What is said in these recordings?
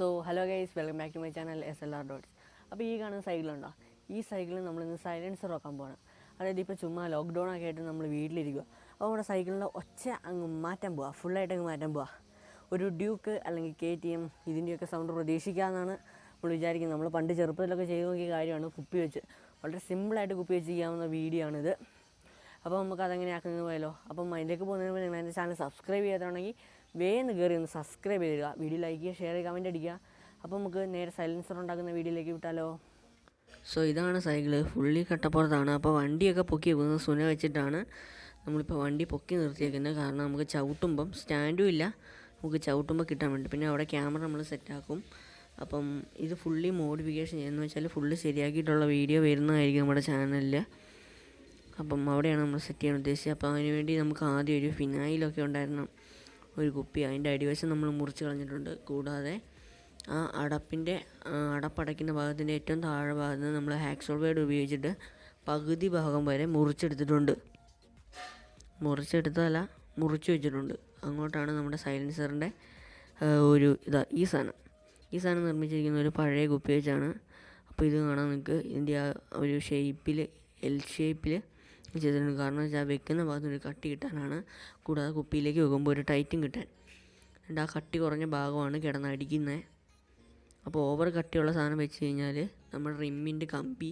So hello guys, welcome back to my channel SLR dots. അപ്പോൾ ഈ കാണുന്ന സൈക്കിളുണ്ടോ, ഈ സൈക്കിളിൽ നമ്മളിന്ന് സൈലൻസർ വെക്കാൻ പോകണം. അതായത് ഇപ്പോൾ ചുമ്മാ ലോക്ക്ഡൗൺ ഒക്കെ ആയിട്ട് നമ്മൾ വീട്ടിലിരിക്കുക. അപ്പോൾ നമ്മുടെ സൈക്കിളിൻ്റെ ഒച്ച അങ്ങ് മാറ്റാൻ പോവുക, ഫുള്ളായിട്ട് അങ്ങ് മാറ്റാൻ പോവുക. ഒരു ഡ്യൂക്ക് അല്ലെങ്കിൽ KTM ഇതിൻ്റെയൊക്കെ സൗണ്ട് പ്രതീക്ഷിക്കാമെന്നാണ് നമ്മൾ വിചാരിക്കുന്നത്. നമ്മൾ പണ്ട് ചെറുപ്പത്തിലൊക്കെ ചെയ്ത് നോക്കിയ കാര്യമാണ്. കുപ്പി വെച്ച് വളരെ സിമ്പിളായിട്ട് കുപ്പി വെച്ച് ചെയ്യാവുന്ന വീഡിയോ ആണിത്. അപ്പോൾ നമുക്ക് അതെങ്ങനെ ആക്കുന്നത് പോയാലോ. അപ്പം അതിലേക്ക് പോകുന്നതിന് മുമ്പ് നിങ്ങൾ എൻ്റെ ചാനൽ സബ്സ്ക്രൈബ് ചെയ്തിട്ടുണ്ടെങ്കിൽ വേഗം കയറി ഒന്ന് സബ്സ്ക്രൈബ് ചെയ്യുക, വീഡിയോ ലൈക്ക് ചെയ്യുക, ഷെയർ ചെയ്യുക, കമൻറ്റ് അടിക്കുക. അപ്പോൾ നമുക്ക് നേരെ സൈലൻസർ ഉണ്ടാക്കുന്ന വീഡിയോയിലേക്ക് വിട്ടാലോ. സോ ഇതാണ് സൈക്കിള്, ഫുള്ളി കട്ടപ്പുറത്താണ്. അപ്പോൾ വണ്ടിയൊക്കെ പൊക്കി വെക്കുന്നത് സുന വെച്ചിട്ടാണ് നമ്മളിപ്പോൾ വണ്ടി പൊക്കി നിർത്തിയേക്കുന്നത്. കാരണം നമുക്ക് ചവിട്ടുമ്പം സ്റ്റാൻഡും ഇല്ല, നമുക്ക് ചവിട്ടുമ്പോൾ കിട്ടാൻ വേണ്ടി. പിന്നെ അവിടെ ക്യാമറ നമ്മൾ സെറ്റാക്കും. അപ്പം ഇത് ഫുള്ളി മോഡിഫിക്കേഷൻ ചെയ്യുന്നത് വെച്ചാൽ ഫുള്ള് ശരിയാക്കിയിട്ടുള്ള വീഡിയോ വരുന്നതായിരിക്കും നമ്മുടെ ചാനലിൽ. അപ്പം അവിടെയാണ് നമ്മൾ സെറ്റ് ചെയ്യാൻ ഉദ്ദേശിച്ചത്. അപ്പോൾ അതിനുവേണ്ടി നമുക്ക് ആദ്യം ഒരു ഫിനായിലൊക്കെ ഉണ്ടായിരുന്നു ഒരു കുപ്പി, അതിൻ്റെ അടിവശം നമ്മൾ മുറിച്ച് കളഞ്ഞിട്ടുണ്ട്. കൂടാതെ ആ അടപ്പടയ്ക്കുന്ന ഭാഗത്തിൻ്റെ ഏറ്റവും താഴെ ഭാഗത്ത് നമ്മൾ ഹാക്സോൾ ബ്ലേഡ് ഉപയോഗിച്ചിട്ട് പകുതി ഭാഗം വരെ മുറിച്ചെടുത്തിട്ടുണ്ട്. മുറിച്ച് വെച്ചിട്ടുണ്ട്. അങ്ങോട്ടാണ് നമ്മുടെ സൈലൻസറിൻ്റെ ഈ സാധനം നിർമ്മിച്ചിരിക്കുന്ന ഒരു പഴയ കുപ്പി വെച്ചാണ്. അപ്പോൾ ഇത് കാണാൻ നിങ്ങൾക്ക് ഇതിൻ്റെ ആ ഒരു ഷേപ്പിൽ L ഷേപ്പിൽ ചെയ്തിട്ടുണ്ട്. കാരണം വെച്ചാൽ വെക്കുന്ന ഭാഗത്ത് ഒരു കട്ടി കിട്ടാനാണ്. കൂടാതെ കുപ്പിയിലേക്ക് വെക്കുമ്പോൾ ഒരു ടൈറ്റും കിട്ടാൻ. എന്നിട്ട് ആ കട്ടി കുറഞ്ഞ ഭാഗമാണ് കിടന്നടിക്കുന്നത്. അപ്പോൾ ഓവർ കട്ടിയുള്ള സാധനം വെച്ച് കഴിഞ്ഞാൽ നമ്മുടെ റിമ്മിൻ്റെ കമ്പി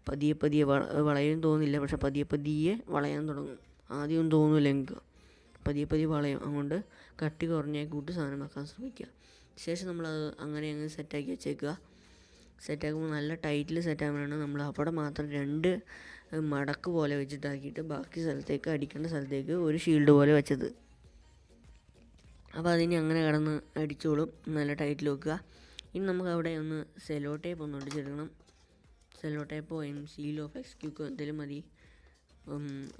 പതിയെ വളയും തോന്നില്ല, പക്ഷെ പതിയെ വളയാൻ തുടങ്ങും. ആദ്യമൊന്നും തോന്നില്ല എനിക്ക്, പതിയെ വളയും. അതുകൊണ്ട് കട്ടി കുറഞ്ഞ കൂട്ട് സാധനം വെക്കാൻ ശ്രമിക്കുക. ശേഷം നമ്മളത് അങ്ങനെ അങ്ങ് സെറ്റാക്കി വെച്ചേക്കുക. സെറ്റാക്കുമ്പോൾ നല്ല ടൈറ്റിൽ സെറ്റാകാനാണ് നമ്മൾ അവിടെ മാത്രം 2 മടക്ക് പോലെ വെച്ചിട്ടാക്കിയിട്ട് ബാക്കി സ്ഥലത്തേക്ക്, അടിക്കേണ്ട സ്ഥലത്തേക്ക് ഒരു ഷീൽഡ് പോലെ വെച്ചത്. അപ്പോൾ അതിന് അങ്ങനെ കിടന്ന് അടിച്ചോളും. നല്ല ടൈറ്റിൽ വെക്കുക. ഇനി നമുക്ക് അവിടെ ഒന്ന് സെലോ ടേപ്പ് ഒന്ന് ഒട്ടിച്ചെടുക്കണം. സെലോ ടേപ്പോ സീലോ FXQ എന്തെങ്കിലും മതി.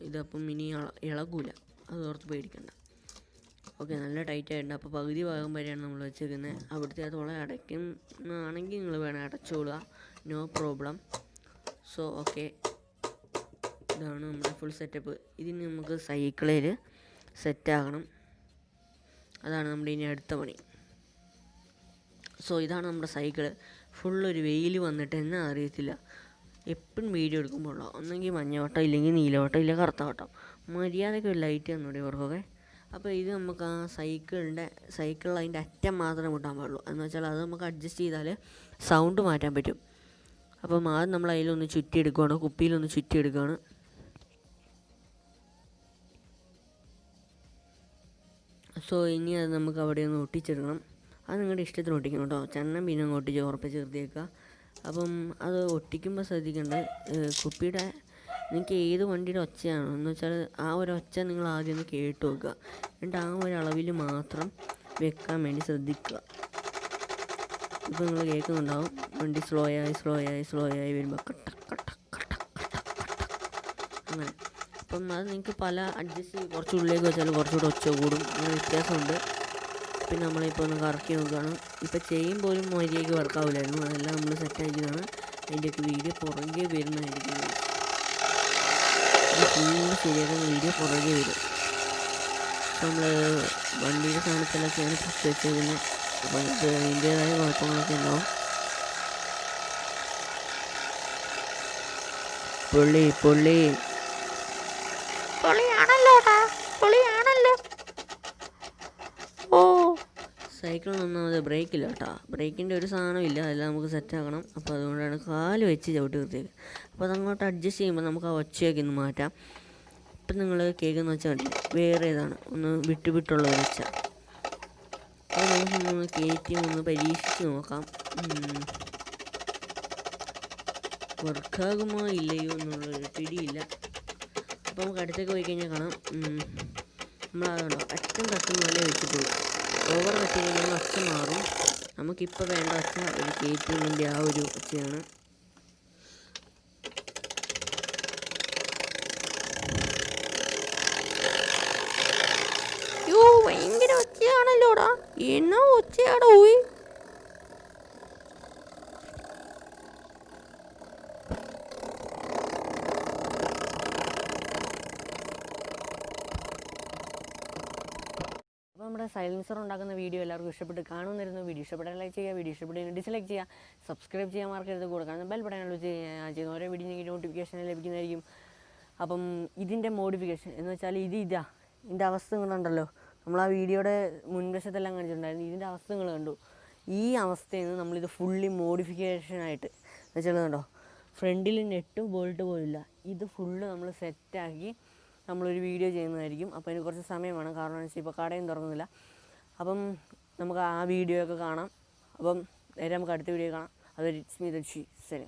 ഇതപ്പം ഇനി ഇളകൂല, അത് ഓർത്ത് പേടിക്കണ്ട. ഓക്കെ, നല്ല ടൈറ്റ് ആയിട്ടുണ്ട്. അപ്പോൾ പകുതി ഭാഗം വരെയാണ് നമ്മൾ വെച്ചേക്കുന്നത്. അവിടുത്തെ ആ തുള അടയ്ക്കുന്നതാണെങ്കിൽ നിങ്ങൾ വേണം അടച്ചോളുക, നോ പ്രോബ്ലം. സോ ഓക്കെ, ഇതാണ് നമ്മുടെ ഫുൾ സെറ്റപ്പ്. ഇതിന് നമുക്ക് സൈക്കിളിൽ സെറ്റാകണം. അതാണ് നമ്മുടെ ഇനി അടുത്ത പണി. സോ ഇതാണ് നമ്മുടെ സൈക്കിള്. ഫുള്ളൊരു വെയിൽ വന്നിട്ട് എന്നാ അറിയത്തില്ല. എപ്പോഴും വീഡിയോ എടുക്കുമ്പോൾ ഒന്നെങ്കിൽ മഞ്ഞവട്ടം, ഇല്ലെങ്കിൽ നീലവട്ടം, ഇല്ലെങ്കിൽ കറുത്ത വട്ടം. മര്യാദയ്ക്ക് ഒരു ലൈറ്റ് തന്നൂടെ ഇവർക്കൊക്കെ. അപ്പോൾ ഇത് നമുക്ക് ആ സൈക്കിളിൽ അതിൻ്റെ അറ്റം മാത്രമേ മുട്ടാൻ പാടുള്ളൂ. എന്ന് വെച്ചാൽ അത് നമുക്ക് അഡ്ജസ്റ്റ് ചെയ്താൽ സൗണ്ട് മാറ്റാൻ പറ്റും. അപ്പം ആദ്യം നമ്മൾ അതിലൊന്ന് ചുറ്റിയെടുക്കുകയാണ്, കുപ്പിയിലൊന്ന് ചുറ്റിയെടുക്കുകയാണ്. സോ ഇനി അത് നമുക്ക് അവിടെ ഒന്ന് ഒട്ടിച്ചെടുക്കണം. അത് നിങ്ങളുടെ ഇഷ്ടത്തിന് ഒട്ടിക്കണം കേട്ടോ. ചന്നം പിന്നെ അങ്ങ് ഒട്ടിച്ച് ഉറപ്പിച്ച് നിർത്തിയേക്കുക. അപ്പം അത് ഒട്ടിക്കുമ്പോൾ ശ്രദ്ധിക്കേണ്ടത്, കുപ്പിയുടെ നിങ്ങൾക്ക് ഏത് വണ്ടിയുടെ ഒച്ചയാണോ എന്ന് വെച്ചാൽ ആ ഒരു ഒച്ച നിങ്ങൾ ആദ്യം ഒന്ന് കേട്ട് വെക്കുക. എന്നിട്ട് ആ ഒരു അളവിൽ മാത്രം വെക്കാൻ വേണ്ടി ശ്രദ്ധിക്കുക. ഇപ്പോൾ നിങ്ങൾ കേൾക്കുന്നുണ്ടാവും വണ്ടി സ്ലോ ആയി വരുമ്പോൾ അങ്ങനെ. അപ്പം അത് നിങ്ങൾക്ക് പല അഡ്ജസ്റ്റ് കുറച്ച് ഉള്ളിലേക്ക് വെച്ചാൽ കുറച്ചുകൂടെ ഒച്ച കൂടും, അങ്ങനെ വ്യത്യാസമുണ്ട്. പിന്നെ നമ്മളിപ്പോൾ ഒന്ന് കറക്കി നോക്കുകയാണ്. ഇപ്പോൾ ചെയ്യും പോലും മര്യാദയ്ക്ക് വർക്കാവില്ലായിരുന്നു. അതെല്ലാം നമ്മൾ സെറ്റാക്കിയതാണ്. അതിൻ്റെയൊക്കെ വീഡിയോ പുറകെ വരുന്നതായിരിക്കും. ഫുള്ള് ശരിയാക്കുന്ന വീഡിയോ പുറകെ വരും. അപ്പോൾ നമ്മൾ വണ്ടിയുടെ സാധനത്തിലൊക്കെയാണ് ഫസ്റ്റ് വെച്ചേക്കുന്നത്. അപ്പോൾ ഇത് അതിൻ്റേതായ കുഴപ്പങ്ങളൊക്കെ ഉണ്ടാവും. പൊള്ളിയാണല്ലോ. ഓ, സൈക്കിളിനൊന്നും ബ്രേക്കില്ല കേട്ടോ. ബ്രേക്കിൻ്റെ ഒരു സാധനമില്ല, അതെല്ലാം നമുക്ക് സെറ്റാക്കണം. അപ്പോൾ അതുകൊണ്ടാണ് കാല് വെച്ച് ചവിട്ടി നിർത്തിയത്. അപ്പോൾ അതങ്ങോട്ട് അഡ്ജസ്റ്റ് ചെയ്യുമ്പോൾ നമുക്ക് ആ ഒച്ചയൊക്കെ ഒന്ന് മാറ്റാം. ഇപ്പം നിങ്ങൾ കേൾക്കുന്ന വെച്ചാൽ മതി, വേറെ ഏതാണ് ഒന്ന് വിട്ടുള്ള ഒച്ച. അപ്പോൾ നമുക്കൊന്ന് KTM ഒന്ന് പരീക്ഷിച്ച് നോക്കാം. വർക്കാകുമോ ഇല്ലയോ എന്നുള്ളൊരു പിടിയില്ല. അപ്പോൾ നമുക്ക് അടുത്തേക്ക് പോയി കഴിഞ്ഞാൽ കാണാം. നമ്മളതുണ്ടോ അറ്റം തട്ടുന്ന പോലെ വെച്ചിട്ടുള്ളൂ. ഓവർ തട്ടി കഴിഞ്ഞാൽ ഒച്ച മാറും. നമുക്കിപ്പോൾ വേണ്ട ഒച്ച ഒരു KTMൻ്റെ ആ ഒരു ഒച്ചയാണ്. ഭയങ്കര ഒച്ചയാണല്ലോടാ, എന്നാ ഒച്ചയാടാ. പോയി നമ്മുടെ സൈലൻസർ ഉണ്ടാക്കുന്ന വീഡിയോ എല്ലാവർക്കും ഇഷ്ടപ്പെട്ട് കാണുന്നിരുന്നു. വീഡിയോ ഇഷ്ടപ്പെട്ടാൽ ലൈക്ക് ചെയ്യുക, വീഡിയോ ഇഷ്ടപ്പെട്ട് ഡിസ്ലൈക്ക് ചെയ്യുക, സബ്സ്ക്രൈബ് ചെയ്യാൻ മറക്കരുത്. കൂടെ കാണുന്ന ബെൽ ബട്ടൺ ചെയ്യുന്ന ഓരോ വീഡിയോ നോട്ടിഫിക്കേഷൻ ലഭിക്കുന്നതായിരിക്കും. അപ്പം ഇതിൻ്റെ മോഡിഫിക്കേഷൻ എന്ന് വെച്ചാൽ ഇതിൻ്റെ അവസ്ഥ കണ്ടുണ്ടല്ലോ, നമ്മൾ ആ വീഡിയോയുടെ മുൻവശത്തെല്ലാം കാണിച്ചിട്ടുണ്ടായിരുന്നു. ഇതിൻ്റെ അവസ്ഥ നിങ്ങൾ കണ്ടു. ഈ അവസ്ഥയിൽ നിന്ന് നമ്മളിത് ഫുള്ളി മോഡിഫിക്കേഷനായിട്ട് വെച്ചാൽ കണ്ടോ, ഫ്രണ്ടിൽ നെട്ട് ബോൾട്ട് പോലില്ല, ഇത് ഫുള്ള് നമ്മൾ സെറ്റാക്കി നമ്മളൊരു വീഡിയോ ചെയ്യുന്നതായിരിക്കും. അപ്പോൾ അതിന് കുറച്ച് സമയം വേണം, കാരണം എന്ന് വെച്ചാൽ ഇപ്പോൾ കടയും തുറക്കുന്നില്ല. അപ്പം നമുക്ക് ആ വീഡിയോ ഒക്കെ കാണാം. അപ്പം നേരെ നമുക്ക് അടുത്ത വീഡിയോ കാണാം. അതൊരു ഇറ്റ്സ് മീ ദക്ഷി. ശരി.